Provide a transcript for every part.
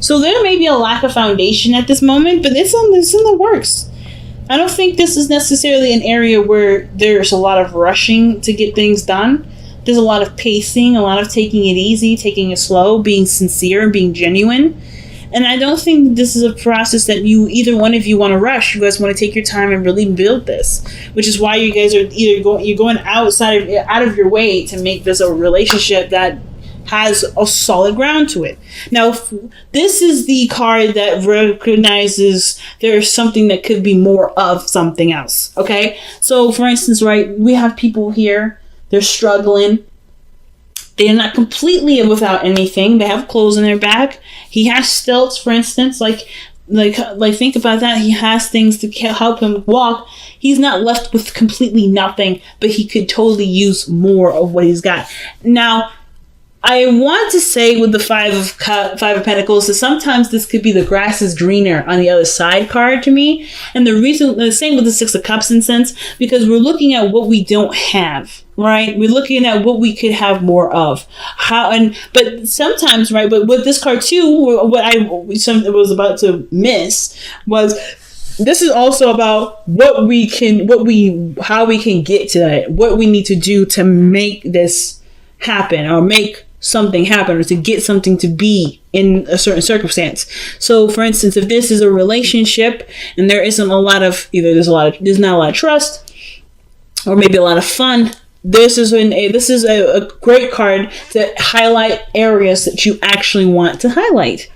So there may be a lack of foundation at this moment, but it's in the works. I don't think this is necessarily an area where there's a lot of rushing to get things done. There's a lot of pacing, a lot of taking it easy, taking it slow, being sincere, and being genuine. And I don't think this is a process that either one of you want to rush. You guys want to take your time and really build this, which is why you guys are you're going out of your way to make this a relationship that has a solid ground to it. Now, this is the card that recognizes there's something that could be more of something else. Okay, so for instance, right, we have people here. They're struggling. They're not completely without anything. They have clothes in their back. He has stilts, for instance. Like think about that. He has things to help him walk. He's not left with completely nothing, but he could totally use more of what he's got. Now, I want to say with the Five of Pentacles that sometimes this could be the grass is greener on the other side card to me. And the same with the Six of Cups in sense, because we're looking at what we don't have, right? We're looking at what we could have more of. But sometimes, right, but with this card too, what I was about to miss was this is also about how we can get to that, what we need to do to make this happen or make something happen or to get something to be in a certain circumstance. So for instance, if this is a relationship and there isn't a lot of there's not a lot of trust or maybe a lot of fun, this is a great card to highlight areas that you actually want to highlight.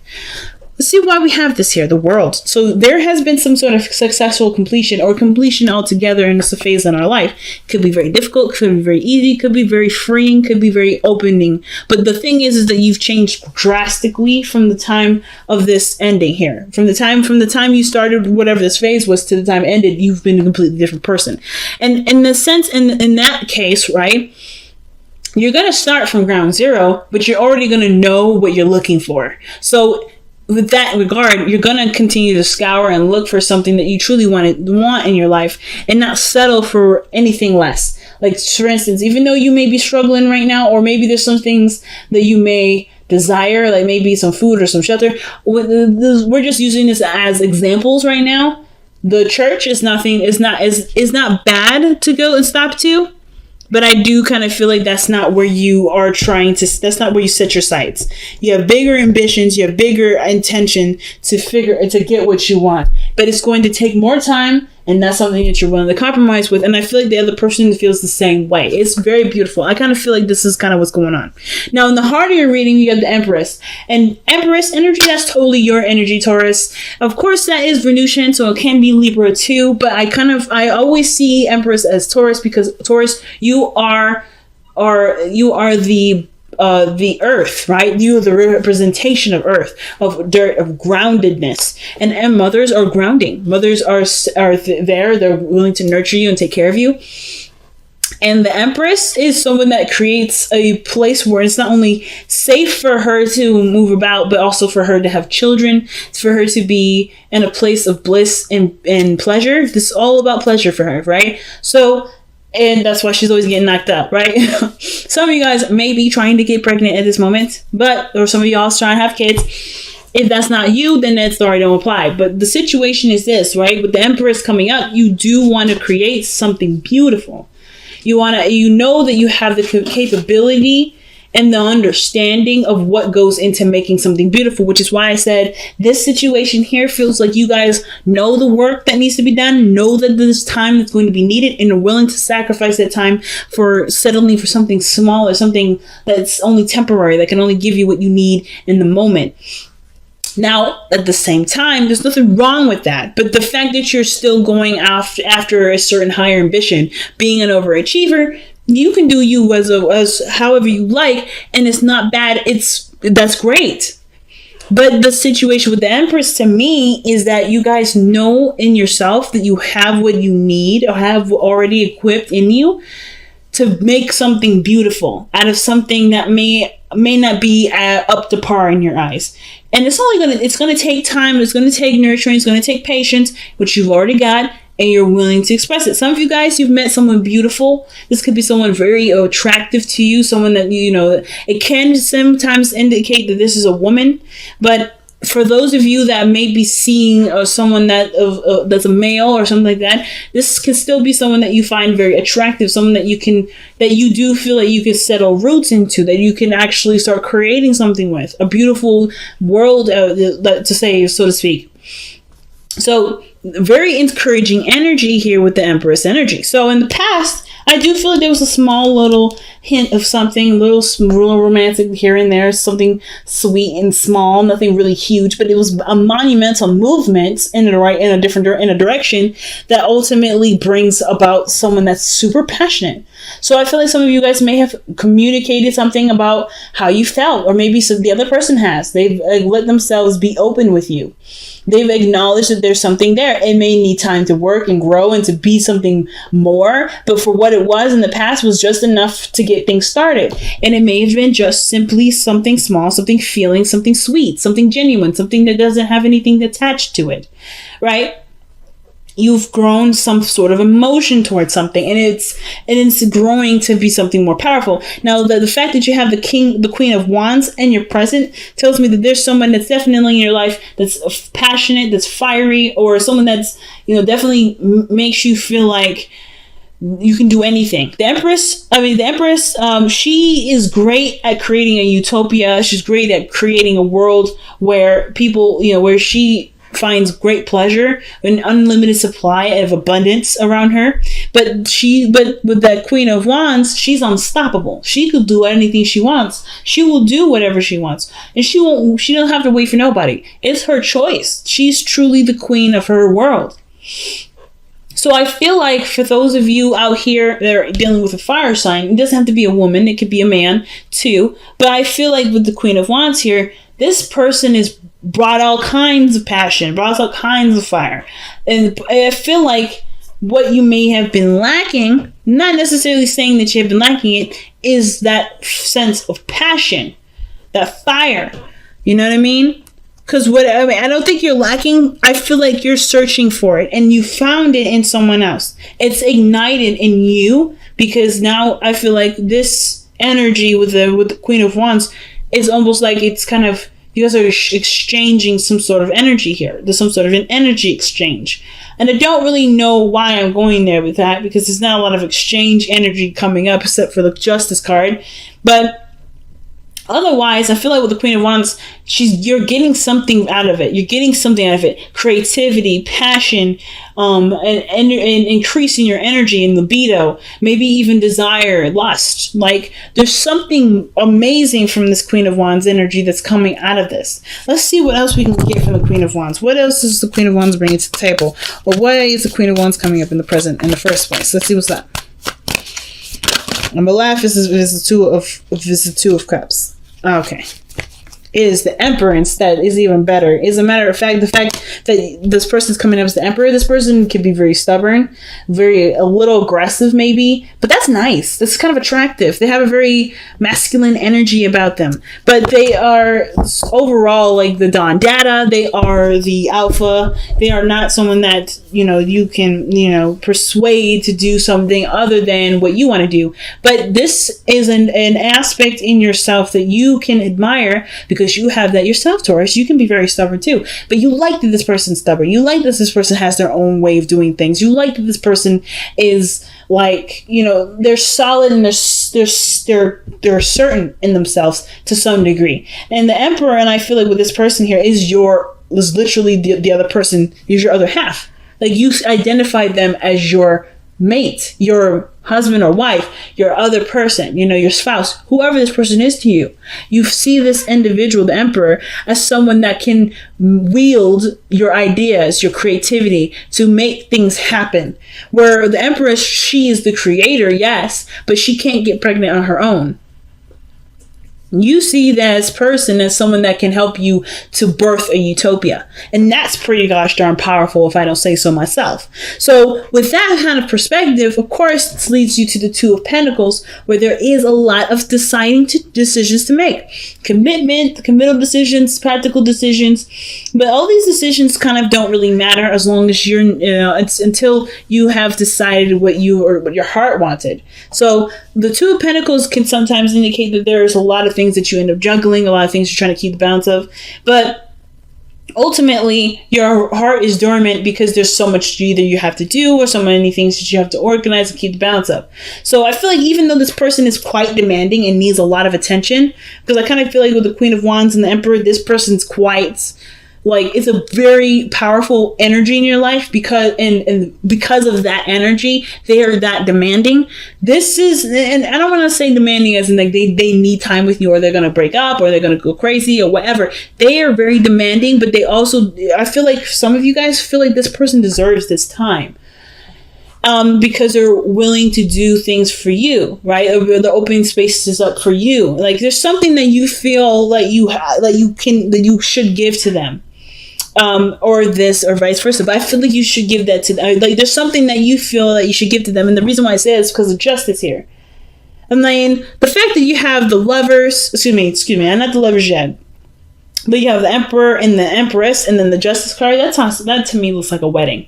Let's see why we have this here, the World. So there has been some sort of successful completion or completion altogether in this phase in our life. Could be very difficult, could be very easy, could be very freeing, could be very opening. But the thing is that you've changed drastically from the time of this ending here. From the time you started whatever this phase was to the time it ended, you've been a completely different person. And in the sense, in that case, right, you're going to start from ground zero, but you're already going to know what you're looking for. So with that regard, you're going to continue to scour and look for something that you truly want in your life and not settle for anything less. Like, for instance, even though you may be struggling right now, or maybe there's some things that you may desire, like maybe some food or some shelter. We're just using this as examples right now. The church is not bad to go and stop to. But I do kind of feel like that's not where you are that's not where you set your sights. You have bigger ambitions, you have bigger intention to get what you want. But it's going to take more time, and that's something that you're willing to compromise with. And I feel like the other person feels the same way. It's very beautiful. I kind of feel like this is kind of what's going on. Now, in the heart of your reading, you have the Empress. And Empress energy, that's totally your energy, Taurus. Of course, that is Venusian, so it can be Libra too. But I always see Empress as Taurus because Taurus, you are the earth, right? You are the representation of earth, of dirt, of groundedness. And mothers are grounding. Mothers are there. They're willing to nurture you and take care of you. And the Empress is someone that creates a place where it's not only safe for her to move about, but also for her to have children, for her to be in a place of bliss and pleasure. This is all about pleasure for her, right? So, and that's why she's always getting knocked up, right? Some of you guys may be trying to get pregnant at this moment, or some of y'all trying to have kids. If that's not you, then that story don't apply. But the situation is this, right? With the Empress coming up, you do want to create something beautiful. You know that you have the capability and the understanding of what goes into making something beautiful, which is why I said this situation here feels like you guys know the work that needs to be done, know that there's time that's going to be needed, and are willing to sacrifice that time for settling for something small or something that's only temporary, that can only give you what you need in the moment. Now, at the same time, there's nothing wrong with that. But the fact that you're still going after a certain higher ambition, being an overachiever, you can do you as however you like, and it's not bad. That's great. But the situation with the Empress to me is that you guys know in yourself that you have what you need or have already equipped in you to make something beautiful out of something that may not be up to par in your eyes. And it's going to take time. It's going to take nurturing. It's going to take patience, which you've already got, and you're willing to express it. Some of you guys, you've met someone beautiful. This could be someone very attractive to you, someone that, it can sometimes indicate that this is a woman. But for those of you that may be seeing someone that's a male or something like that, this can still be someone that you find very attractive, someone that you do feel that you can settle roots into, that you can actually start creating something with, a beautiful world, to say, so to speak. So very encouraging energy here with the Empress energy. So in the past, I do feel like there was a small little hint of something, a little romantic here and there, something sweet and small, nothing really huge, but it was a monumental movement in a direction that ultimately brings about someone that's super passionate. So I feel like some of you guys may have communicated something about how you felt, or maybe the other person has. They've let themselves be open with you. They've acknowledged that there's something there. It may need time to work and grow and to be something more, but for what it was in the past was just enough to get things started. And it may have been just simply something small, something feeling, something sweet, something genuine, something that doesn't have anything attached to it, right? You've grown some sort of emotion towards something, and it's growing to be something more powerful. Now, the fact that you have the Queen of Wands in your present tells me that there's someone that's definitely in your life that's passionate, that's fiery, or someone that's, definitely makes you feel like you can do anything. The Empress, she is great at creating a utopia. She's great at creating a world where people, where she finds great pleasure, an unlimited supply of abundance around her. But with that Queen of Wands, she's unstoppable. She could do anything she wants. She will do whatever she wants, and she don't have to wait for nobody. It's her choice. She's truly the queen of her world. So I feel like for those of you out here that are dealing with a fire sign, it doesn't have to be a woman, it could be a man too. But I feel like with the Queen of Wands here, this person is brought all kinds of passion, brought all kinds of fire. And I feel like what you may have been lacking, not necessarily saying that you have been lacking it, is that sense of passion, that fire. You know what I mean? Because I don't think you're lacking. I feel like you're searching for it, and you found it in someone else. It's ignited in you, because now I feel like this energy with the Queen of Wands is almost like it's kind of, you guys are exchanging some sort of energy here. There's some sort of an energy exchange. And I don't really know why I'm going there with that, because there's not a lot of exchange energy coming up except for the Justice card. But otherwise, I feel like with the Queen of Wands, you're getting something out of it. You're getting something out of it. Creativity, passion, and increasing your energy and libido, maybe even desire, lust. Like, there's something amazing from this Queen of Wands energy that's coming out of this. Let's see what else we can get from the Queen of Wands. What else is the Queen of Wands bringing to the table? Or why is the Queen of Wands coming up in the present in the first place? Let's see what's that. I'm gonna laugh. This is the Two of Cups. Okay. It is the Emperor instead is even better. As a matter of fact, the fact that this person's coming up as the Emperor, this person could be very stubborn, a little aggressive maybe, but that's nice. That's kind of attractive. They have a very masculine energy about them, but they are overall like the Don Dada. They are the alpha. They are not someone that, you can, persuade to do something other than what you want to do. But this is an aspect in yourself that you can admire, because you have that yourself, Taurus. You can be very stubborn too, but you like that this person's stubborn. You like that this person has their own way of doing things. You like that this person is like, they're solid and they're certain in themselves to some degree. And the Emperor, and I feel like with this person here, is literally the other person, is your other half. Like, you identified them as your mate, your husband or wife, your other person, your spouse, whoever this person is to you. You see this individual, the Emperor, as someone that can wield your ideas, your creativity to make things happen. Where the Empress, she is the creator, yes, but she can't get pregnant on her own. You see this person as someone that can help you to birth a utopia. And that's pretty gosh darn powerful, if I don't say so myself. So with that kind of perspective, of course, this leads you to the Two of Pentacles, where there is a lot of decisions to make. Committal decisions, practical decisions. But all these decisions kind of don't really matter as long as it's until you have decided what your heart wanted. So the Two of Pentacles can sometimes indicate that there's a lot of things that you end up juggling, a lot of things you're trying to keep the balance of. But ultimately your heart is dormant because there's so much either you have to do or so many things that you have to organize and keep the balance up. So I feel like even though this person is quite demanding and needs a lot of attention, because I kind of feel like with the Queen of Wands and the Emperor, this person's quite like, it's a very powerful energy in your life because and because of that energy, they are that demanding. This is, and I don't want to say demanding as in like they need time with you, or they're going to break up, or they're going to go crazy, or whatever. They are very demanding, but they also, I feel like some of you guys feel like this person deserves this time. Because they're willing to do things for you, right? They're opening spaces up for you. Like there's something that you feel like that you should give to them. Or this, or vice versa. But I feel like you should give that to them. Like there's something that you feel that you should give to them. And the reason why I say it is because of justice here. I mean, the fact that you have the lovers, excuse me, I'm not the lovers yet. But you have the Emperor and the Empress and then the Justice card. That to me looks like a wedding.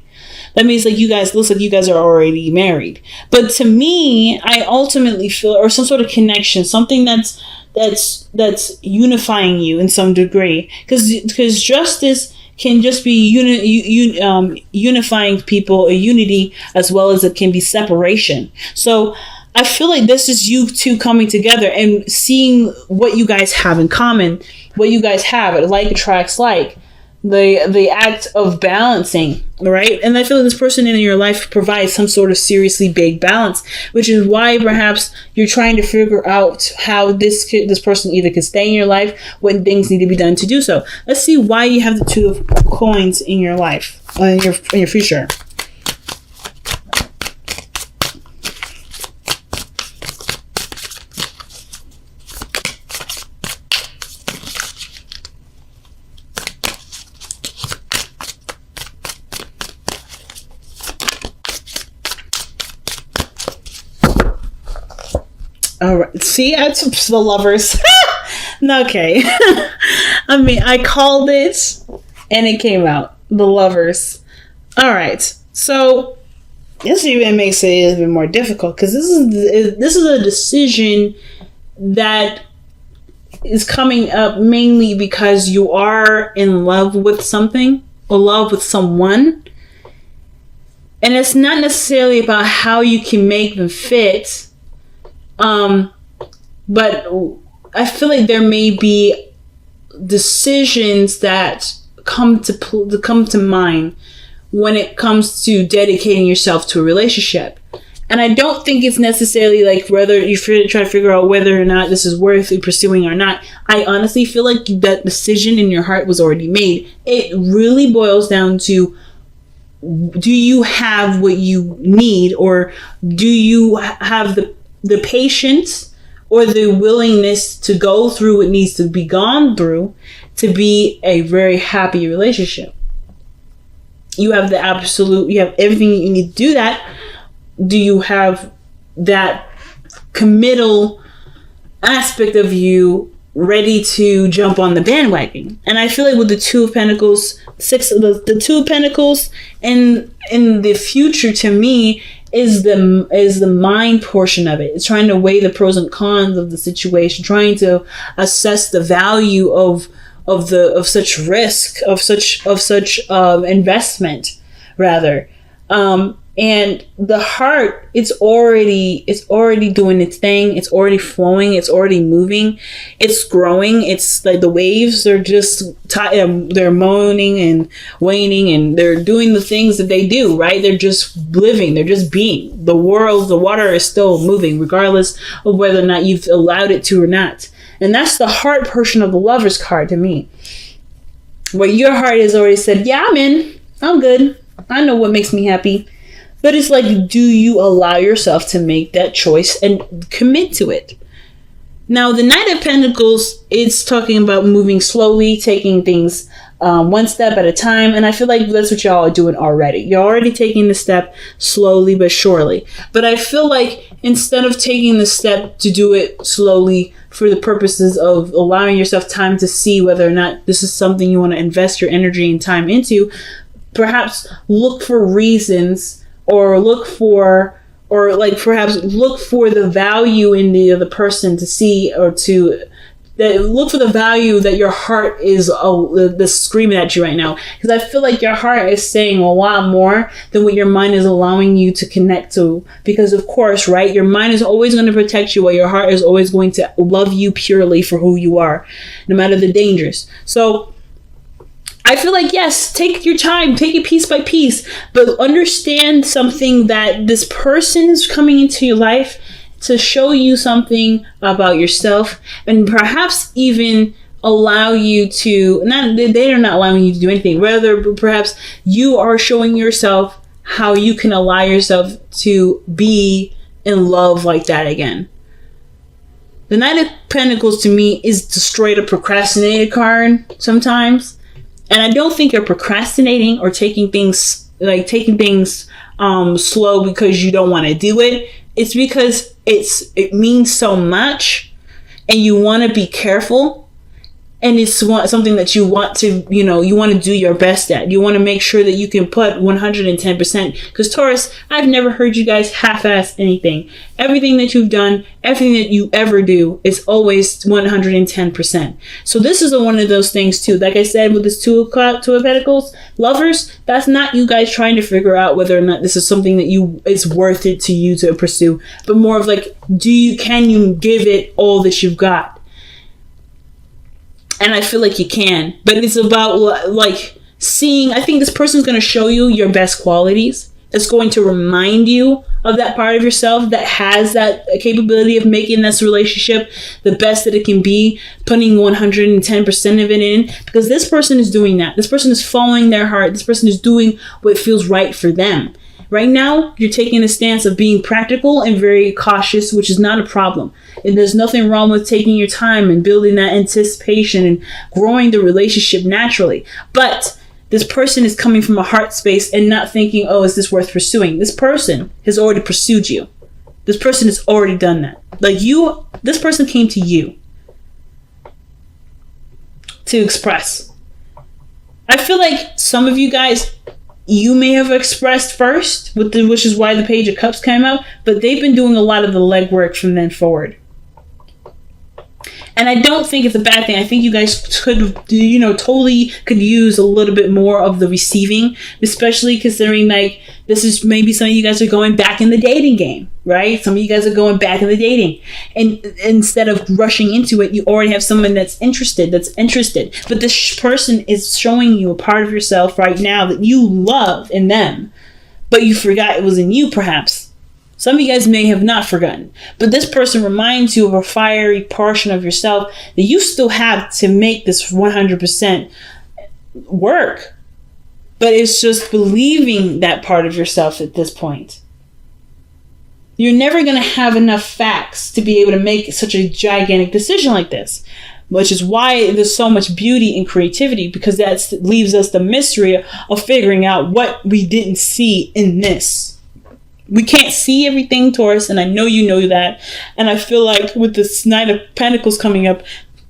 That means like looks like you guys are already married. But to me, I ultimately feel, or some sort of connection, something that's unifying you in some degree. Because justice can just be unifying people, a unity, as well as it can be separation. So I feel like this is you two coming together and seeing what you guys have in common, what you guys have, like attracts like. The act of balancing, right? And I feel like this person in your life provides some sort of seriously big balance, which is why perhaps you're trying to figure out how this person either can stay in your life when things need to be done to do so. Let's see why you have the Two of Coins in your life, in your future. All right. See, that's the Lovers. Okay. I mean, I called it and it came out. The Lovers. All right. So this even makes it a bit more difficult because this is a decision that is coming up mainly because you are in love with something or love with someone. And it's not necessarily about how you can make them fit. But I feel like there may be decisions that come to mind when it comes to dedicating yourself to a relationship. And I don't think it's necessarily like whether you try to figure out whether or not this is worth pursuing or not. I honestly feel like that decision in your heart was already made. It really boils down to, do you have what you need, or do you have the patience or the willingness to go through what needs to be gone through to be a very happy relationship? You have you have everything you need to do that. Do you have that committal aspect of you ready to jump on the bandwagon? And I feel like with the Two of Pentacles, the Two of Pentacles in the future, to me, is the mind portion of it. It's trying to weigh the pros and cons of the situation, trying to assess the value of such risk, of such investment, rather. And the heart, it's already doing its thing. It's already flowing. It's already moving. It's growing. It's like the waves are just they're moaning and waning, and they're doing the things that they do, right? They're just living. They're just being. The water is still moving, regardless of whether or not you've allowed it to or not. And that's the heart portion of the Lover's card to me, where your heart has already said, yeah, I'm in. I'm good. I know what makes me happy. But it's like, do you allow yourself to make that choice and commit to it? Now, the Knight of Pentacles, it's talking about moving slowly, taking things one step at a time. And I feel like that's what y'all are doing already. You're already taking the step slowly but surely. But I feel like instead of taking the step to do it slowly for the purposes of allowing yourself time to see whether or not this is something you want to invest your energy and time into, perhaps look for reasons, or perhaps look for the value in the other person to see, or to look for the value that your heart is screaming at you right now. Because I feel like your heart is saying a lot more than what your mind is allowing you to connect to. Because of course, right, your mind is always going to protect you, while your heart is always going to love you purely for who you are, no matter the dangers. So I feel like, yes, take your time, take it piece by piece, but understand something, that this person is coming into your life to show you something about yourself, and perhaps even allow you to, they are not allowing you to do anything, rather perhaps you are showing yourself how you can allow yourself to be in love like that again. The Knight of Pentacles to me is the straight up procrastinated card sometimes, and I don't think you're procrastinating or taking things slow because you don't want to do it. It's because it means so much, and you want to be careful, and it's something that you want to, you want to do your best at. You want to make sure that you can put 110%. Because Taurus, I've never heard you guys half-ass anything. Everything that you've done, everything that you ever do is always 110%. So this is one of those things too. Like I said, with this Two of Pentacles, lovers, that's not you guys trying to figure out whether or not this is something that it's worth it to you to pursue, but more of like, can you give it all that you've got? And I feel like you can, but it's about like seeing, I think this person's going to show you your best qualities. It's going to remind you of that part of yourself that has that capability of making this relationship the best that it can be, putting 110% of it in, because this person is doing that. This person is following their heart. This person is doing what feels right for them. Right now, you're taking a stance of being practical and very cautious, which is not a problem. And there's nothing wrong with taking your time and building that anticipation and growing the relationship naturally. But this person is coming from a heart space and not thinking, oh, is this worth pursuing? This person has already pursued you. This person has already done that. This person came to you to express. I feel like some of you guys, you may have expressed first, which is why the Page of Cups came out, but they've been doing a lot of the legwork from then forward. And I don't think it's a bad thing. I think you guys could, totally could use a little bit more of the receiving, especially considering like this is maybe some of you guys are going back in the dating game, right? Some of you guys are going back in the dating, and instead of rushing into it, you already have someone that's interested. But this person is showing you a part of yourself right now that you love in them, but you forgot it was in you, perhaps. Some of you guys may have not forgotten, but this person reminds you of a fiery portion of yourself that you still have to make this 100% work. But it's just believing that part of yourself at this point. You're never going to have enough facts to be able to make such a gigantic decision like this, which is why there's so much beauty and creativity, because that leaves us the mystery of figuring out what we didn't see in this. We can't see everything, Taurus, and I know you know that. And I feel like with this Knight of Pentacles coming up,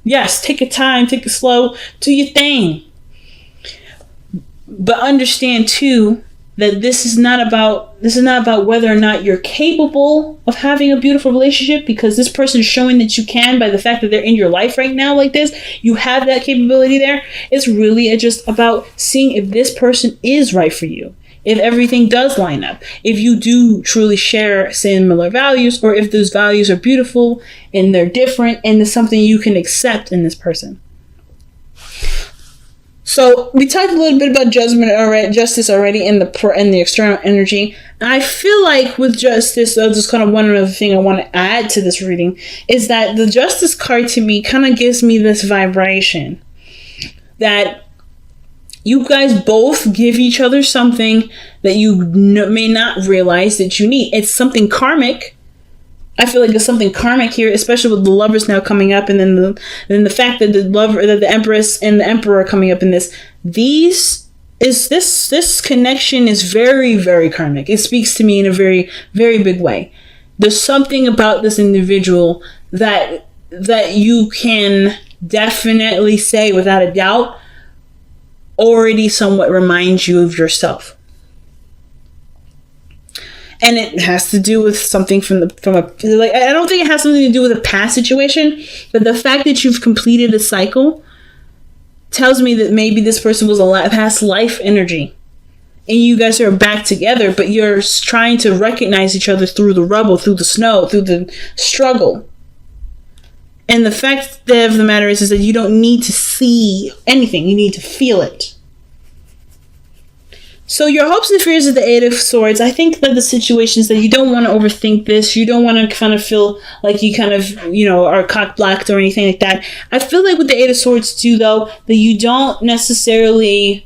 yes, take your time, take it slow, do your thing. But understand too that this is not about whether or not you're capable of having a beautiful relationship, because this person is showing that you can by the fact that they're in your life right now like this. You have that capability there. It's really just about seeing if this person is right for you. If everything does line up, if you do truly share similar values, or if those values are beautiful and they're different and there's something you can accept in this person. So we talked a little bit about justice already in the external energy. And I feel like with justice, just kind of one other thing I want to add to this reading is that the justice card to me kind of gives me this vibration that you guys both give each other something that you may not realize that you need. It's something karmic. I feel like there's something karmic here, especially with the Lovers now coming up, and then the fact that the Empress and the Emperor are coming up in this. This connection is very, very karmic. It speaks to me in a very, very big way. There's something about this individual that you can definitely say without a doubt already somewhat reminds you of yourself. And it has to do with something from a, like, I don't think it has something to do with a past situation, but the fact that you've completed a cycle tells me that maybe this person was a past life energy. And you guys are back together, but you're trying to recognize each other through the rubble, through the snow, through the struggle. And the fact of the matter is that you don't need to see anything. You need to feel it. So your hopes and fears of the Eight of Swords, I think that the situation is that you don't want to overthink this. You don't want to kind of feel like you kind of, are cock-blocked or anything like that. I feel like with the Eight of Swords too, though, that you don't necessarily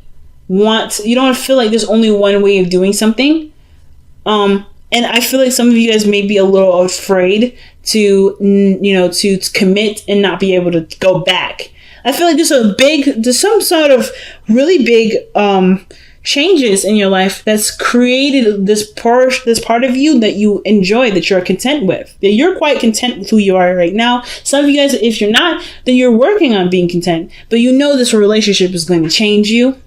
you don't feel like there's only one way of doing something. And I feel like some of you guys may be a little afraid to commit and not be able to go back. I feel like there's some sort of really big changes in your life that's created this part of you that you enjoy, that you're content with. That you're quite content with who you are right now. Some of you guys, if you're not, then you're working on being content. But this relationship is going to change you.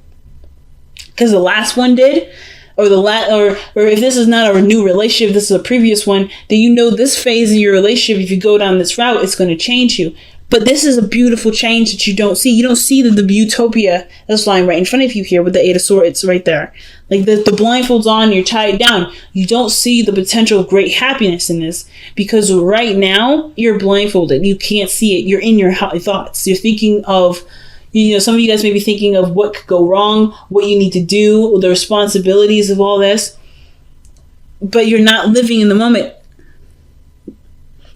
Because the last one did, or if this is not a new relationship, this is a previous one, then this phase of your relationship, if you go down this route, it's going to change you. But this is a beautiful change that you don't see. You don't see the utopia that's lying right in front of you here with the Eight of Swords right there. Like the blindfolds on, you're tied down. You don't see the potential of great happiness in this because right now you're blindfolded. You can't see it. You're in your thoughts. You're thinking of, some of you guys may be thinking of what could go wrong, what you need to do, the responsibilities of all this, but you're not living in the moment.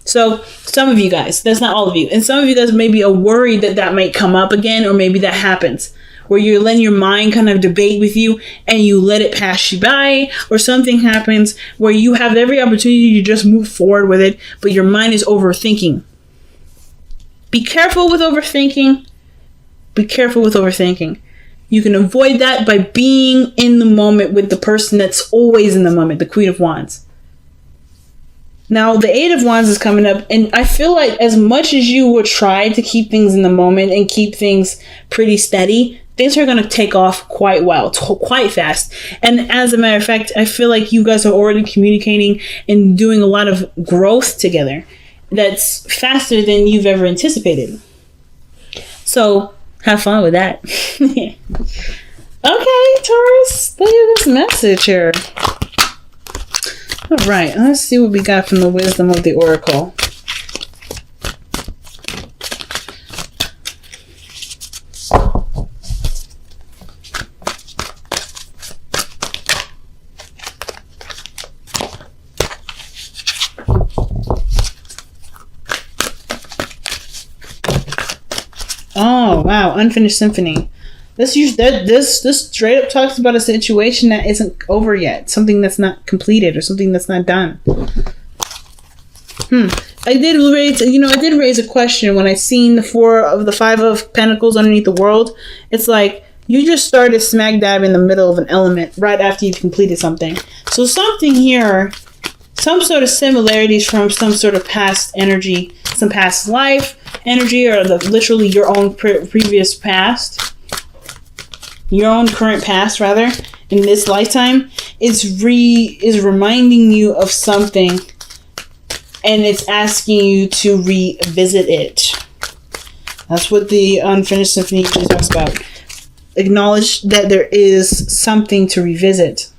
So some of you guys, that's not all of you, and some of you guys maybe are worried that might come up again, or maybe that happens, where you're letting your mind kind of debate with you and you let it pass you by, or something happens where you have every opportunity to just move forward with it, but your mind is overthinking. Be careful with overthinking. Be careful with overthinking. You can avoid that by being in the moment with the person that's always in the moment, the Queen of Wands. Now, the Eight of Wands is coming up, and I feel like as much as you will try to keep things in the moment and keep things pretty steady, things are going to take off quite fast. And as a matter of fact, I feel like you guys are already communicating and doing a lot of growth together that's faster than you've ever anticipated. So have fun with that. Okay, Taurus, look at this message here. All right, let's see what we got from the wisdom of the Oracle. Oh, wow. Unfinished symphony. This straight up talks about a situation that isn't over yet. Something that's not completed or something that's not done. I did raise a question when I seen the Five of Pentacles underneath the World. It's like you just started smack dab in the middle of an element right after you've completed something. So something here, some sort of similarities from some sort of past energy, some past life energy, or literally your own previous past, your own current past rather, in this lifetime, is reminding you of something, and it's asking you to revisit it. That's what the Unfinished Symphony talks about. Acknowledge that there is something to revisit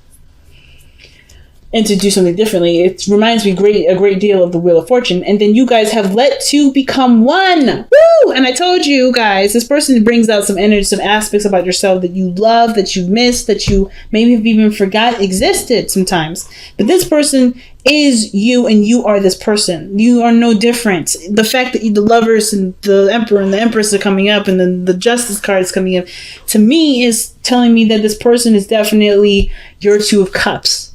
and to do something differently. It reminds me a great deal of the Wheel of Fortune. And then you guys have let two become one. Woo! And I told you guys, this person brings out some energy, some aspects about yourself that you love, that you miss, that you maybe have even forgot existed sometimes. But this person is you, and you are this person. You are no different. The fact that the Lovers and the Emperor and the Empress are coming up, and then the Justice card is coming up, to me is telling me that this person is definitely your Two of Cups.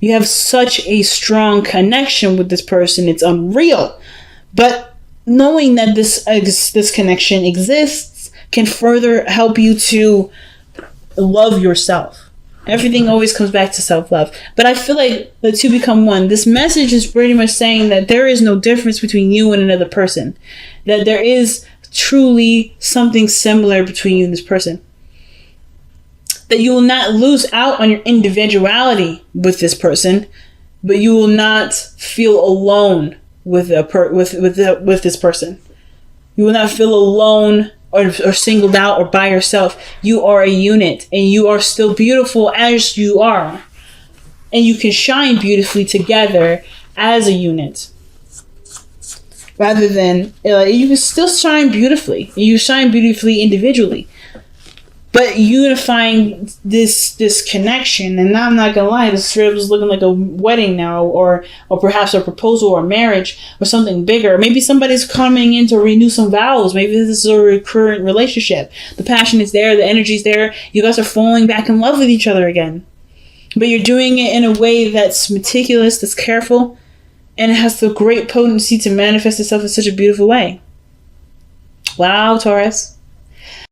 You have such a strong connection with this person. It's unreal. But knowing that this connection exists can further help you to love yourself. Everything always comes back to self-love. But I feel like the two become one. This message is pretty much saying that there is no difference between you and another person. That there is truly something similar between you and this person. that you will not lose out on your individuality with this person, but you will not feel alone with this person. You will not feel alone or singled out or by yourself. You are a unit, and you are still beautiful as you are. And you can shine beautifully together as a unit. Rather than, you can still shine beautifully. You shine beautifully individually. But unifying this connection, and I'm not gonna lie, this trip is looking like a wedding now, or perhaps a proposal or marriage or something bigger. Maybe somebody's coming in to renew some vows. Maybe this is a recurrent relationship. The passion is there, the energy's there. You guys are falling back in love with each other again. But you're doing it in a way that's meticulous, that's careful, and it has the great potency to manifest itself in such a beautiful way. Wow, Taurus.